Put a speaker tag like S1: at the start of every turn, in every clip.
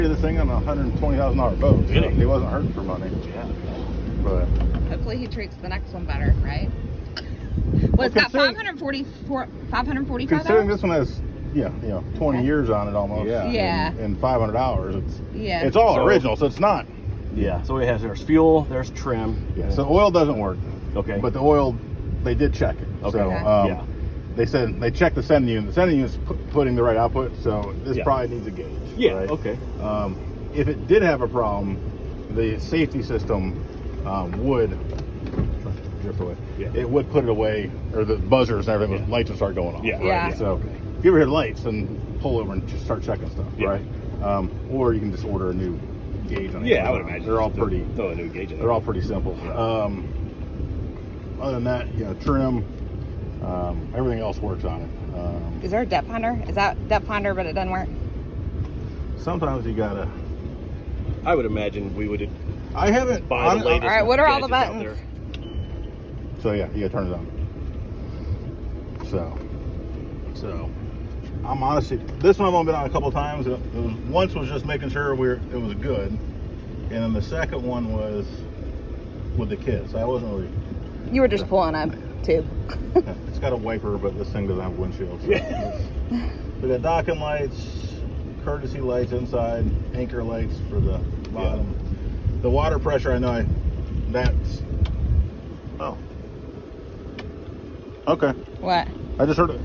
S1: This thing on a $120,000 boat. So he wasn't hurting for money.
S2: Yeah.
S1: But
S3: hopefully he treats the next one better, right? Well, it's got 545
S1: considering
S3: hours?
S1: this one has 20 years on it almost.
S3: Yeah.
S1: And 500 hours. It's all
S2: So-
S1: original, so it's not.
S2: Yeah. So it has, there's fuel, there's trim.
S1: Yeah. So oil doesn't work.
S2: Okay.
S1: But the oil, they did check it.
S2: Okay.
S1: So
S2: Yeah.
S1: they said they checked the sending unit. The sending unit's putting the right output, so this probably needs a gauge.
S2: Yeah.
S1: Right?
S2: Okay.
S1: If it did have a problem, the safety system would drift away.
S2: Yeah.
S1: It would put it away, or the buzzers and everything,
S2: Yeah.
S1: lights would start going off.
S2: Yeah.
S1: Right?
S3: Yeah.
S1: So if you ever hear lights, then pull over and just start checking stuff.
S2: Yeah.
S1: Right. Or you can just order a new gauge on it.
S2: Yeah, I would imagine.
S1: They're all pretty.
S2: Throw a new gauge in there.
S1: They're all pretty simple.
S2: Yeah.
S1: Other than that, trim. Everything else works on it.
S3: Is there a depth finder? Is that depth finder, but it doesn't work?
S1: Sometimes you gotta.
S2: I would imagine we would
S1: I haven't.
S2: buy the latest.
S3: All right, what are all the
S2: gadgets out
S3: buttons?
S2: there.
S1: So yeah, you gotta turn it on. So I'm honestly, this one I've only been on a couple of times. Once was just making sure it was good, and then the second one was with the kids. I wasn't really.
S3: You were just pulling a tube.
S1: It's got a wiper, but this thing doesn't have a windshield. So we got docking lights, courtesy lights inside, anchor lights for the bottom. The water pressure, I know that's. Oh. Okay.
S3: What?
S1: I just heard it.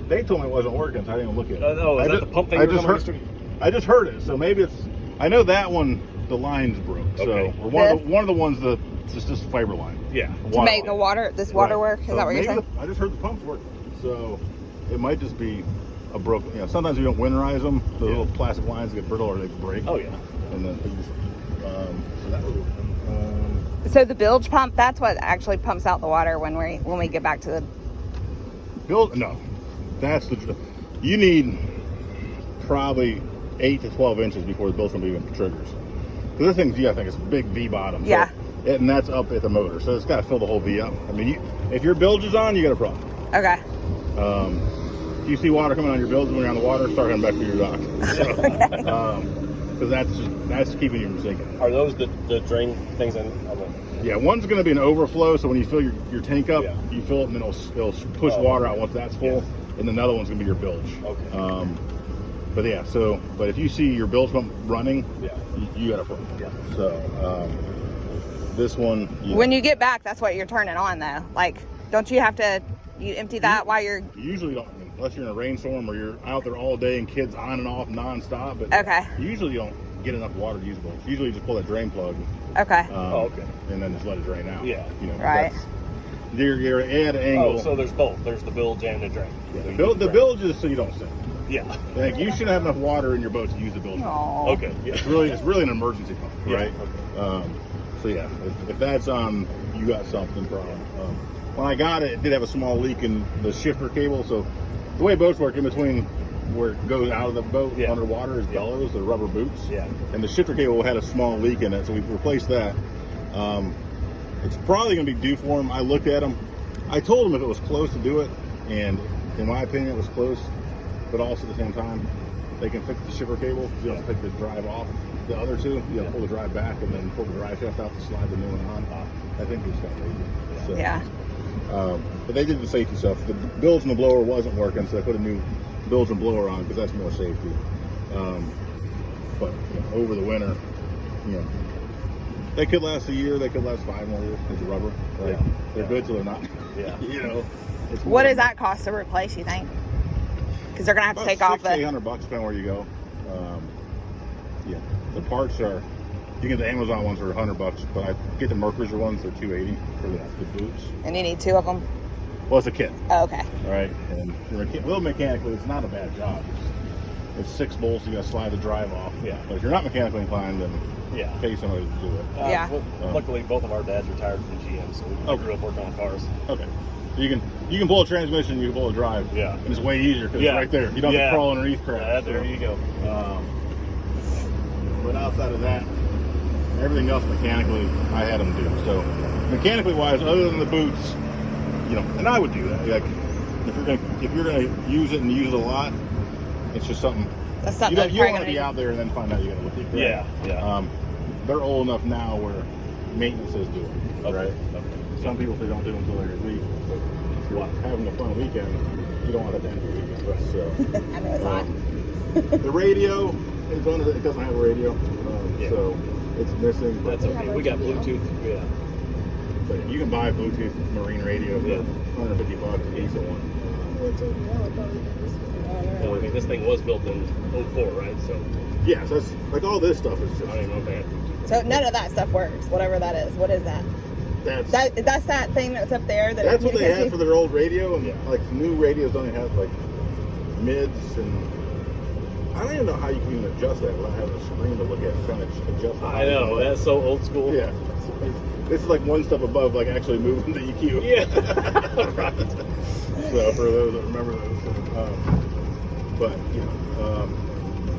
S1: They told me it wasn't working, so I didn't even look at it.
S2: Oh, is that the pump thing?
S1: I just heard it, so maybe it's. I know that one, the lines broke. So
S2: Okay.
S1: or one of the ones it's just fiber line.
S2: Yeah.
S3: To make the water work? Is
S1: So
S3: that what you're
S1: maybe
S3: saying?
S1: I just heard the pumps work, so it might just be a broken. Sometimes you don't winterize them. The little plastic lines get brittle or they break.
S2: Oh yeah.
S1: And then so that was.
S3: So the bilge pump, that's what actually pumps out the water when we get back to the...
S1: No, that's you need probably 8 to 12 inches before the bilge pump even triggers. Because this thing's, I think it's a big V bottom. So
S3: Yeah.
S1: And that's up at the motor, so it's got to fill the whole V up. I mean, if your bilge is on, you got a problem.
S3: Okay.
S1: If you see water coming on your bilge when you're on the water, start coming back to your dock. Because that's keeping you from sinking.
S2: Are those the drain things on the?
S1: Yeah, one's going to be an overflow, so when you fill your tank up,
S2: Yeah.
S1: you fill it, and then it'll push water out once that's full, and then the other one's going to be your bilge.
S2: Okay.
S1: But if you see your bilge pump running, you got a problem.
S2: Yeah.
S1: So this one.
S3: When you get back, that's what you're turning on, though. Like, don't you have to empty that while you're...
S1: You usually don't, unless you're in a rainstorm or you're out there all day and kids on and off nonstop. But
S3: Okay.
S1: you usually don't get enough water to use bilge. Usually you just pull that drain plug.
S3: Okay.
S2: Okay.
S1: And then just let it drain out.
S2: Yeah.
S3: Right.
S1: You're at an angle.
S2: Oh, so there's both. There's the bilge and the drain.
S1: The bilge is so you don't sink.
S2: Yeah.
S1: Like you shouldn't have enough water in your boat to use the bilge.
S3: Aw.
S2: Okay. Yeah.
S1: It's really an emergency pump, right?
S2: Okay.
S1: So yeah, if that's on, you got something problem. When I got it, it did have a small leak in the shifter cable. So the way boats work, in between where it goes out of the boat underwater is bellows, the rubber boots.
S2: Yeah.
S1: And the shifter cable had a small leak in it, so we replaced that. It's probably going to be due for them. I looked at them. I told them if it was close to do it, and in my opinion, it was close. But also at the same time, they can fix the shifter cable. You don't take the drive off. The other two, you pull the drive back and then pull the drive shaft out to slide the new one on. I think we just got lazy. So,
S3: Yeah.
S1: but they did the safety stuff. The bilge and the blower wasn't working, so they put a new bilge and blower on because that's more safety. But over the winter, they could last a year. They could last 5 more years because of rubber. Right?
S2: Yeah.
S1: They're good till they're not.
S2: Yeah.
S1: It's
S3: What does that cost to replace, you think? Because they're going to have to take off the...
S1: $600-800 depending where you go. The parts are. You get the Amazon ones for $100, but I get the Mercurizer ones. They're $280 for the boots.
S3: And you need 2 of them?
S1: Well, it's a kit.
S3: Oh, okay.
S1: All right, and mechanically, it's not a bad job. It's 6 bolts. You got to slide the drive off.
S2: Yeah.
S1: But if you're not mechanically inclined, then pay somebody to do it.
S3: Yeah.
S2: Luckily, both of our dads retired from GM, so we grew up working on cars.
S1: Okay. So you can pull a transmission. You can pull a drive.
S2: Yeah.
S1: And it's way easier because it's right there. You don't have to crawl underneath crap.
S2: There you go.
S1: But outside of that, everything else mechanically, I had them do. So mechanically wise, other than the boots, and I would do that. Like if you're gonna use it and use it a lot, it's just something
S3: That's
S1: You
S3: something
S1: don't,
S3: that's
S1: you don't
S3: probably
S1: want to be
S3: gonna
S1: out there and then find out you're going to leak. Right?
S2: Yeah.
S1: They're old enough now where maintenance is due, right?
S2: Okay.
S1: Some people, they don't do them until they're leak. But if you're having a fun weekend, you don't want it to end your weekend. Right? So,
S3: I know it's hot.
S1: the radio, it doesn't have a radio,
S2: Yeah.
S1: so it's missing. But
S2: That's okay. We got Bluetooth. Yeah.
S1: but you can buy a Bluetooth marine radio for
S2: Yeah.
S1: $150 a decent one.
S2: Well, I mean, this thing was built in 04, right? So
S1: Yeah, so that's like all this stuff is
S2: I don't even
S1: just
S2: know if they had Bluetooth.
S3: So none of that stuff works, whatever that is. What is that? That's that thing that's up there.
S1: That's what they
S3: communicates
S1: had
S3: you?
S1: for their old radio, and
S2: Yeah.
S1: like new radios only have like mids, and I don't even know how you can even adjust that without having a screen to look at trying to adjust.
S2: I know, that's so old school.
S1: Yeah, this is like one step above like actually moving the EQ.
S2: Yeah. Right.
S1: So for those that remember those, but you know,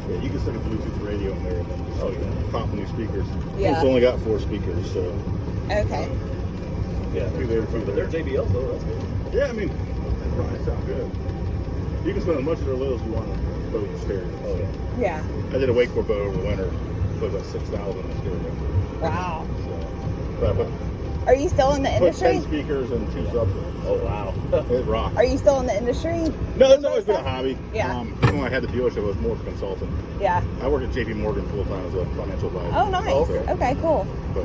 S1: yeah, you can stick a Bluetooth radio in there and then just like pop new speakers.
S3: Yeah.
S1: It's only got 4 speakers, so
S3: Okay.
S2: Yeah.
S1: two there, two
S2: But
S1: there.
S2: they're JBLs though, that's good.
S1: Yeah, I mean, they probably sound good. You can spend as much or little as you want on a boat stereo.
S2: Oh yeah.
S3: Yeah.
S1: I did a wakeboard boat over the winter, put about 6,000 in stereo.
S3: Wow.
S1: So, but
S3: Are you still in the
S1: put 10
S3: industry?
S1: speakers and 2 subwoofers.
S2: Oh wow.
S1: It rocked.
S3: Are you still in the industry?
S1: No, it's always been a hobby.
S3: Yeah.
S1: Even when I had the dealership, I was more of a consultant.
S3: Yeah.
S1: I work at JP Morgan full time as a financial advisor.
S3: Oh, nice.
S1: So,
S3: Okay, cool.
S1: but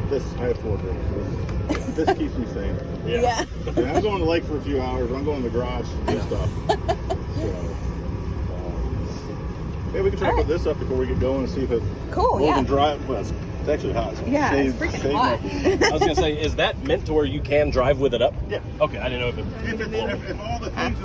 S1: this, I have 4 drinks. This keeps me sane.
S3: Yeah.
S1: And I'm going to the lake for a few hours. I'm going to the garage to do stuff. So, yeah, we can try to
S3: All
S1: put this up before we get going and see if it
S3: Cool,
S1: will
S3: yeah.
S1: drive. Well, it's actually hot. So
S3: Yeah, it's
S1: save-
S3: freaking
S1: save
S3: hot.
S1: my-
S2: I was gonna say, is that meant to where you can drive with it up?
S1: Yeah.
S2: Okay, I didn't know if it.
S1: If all the things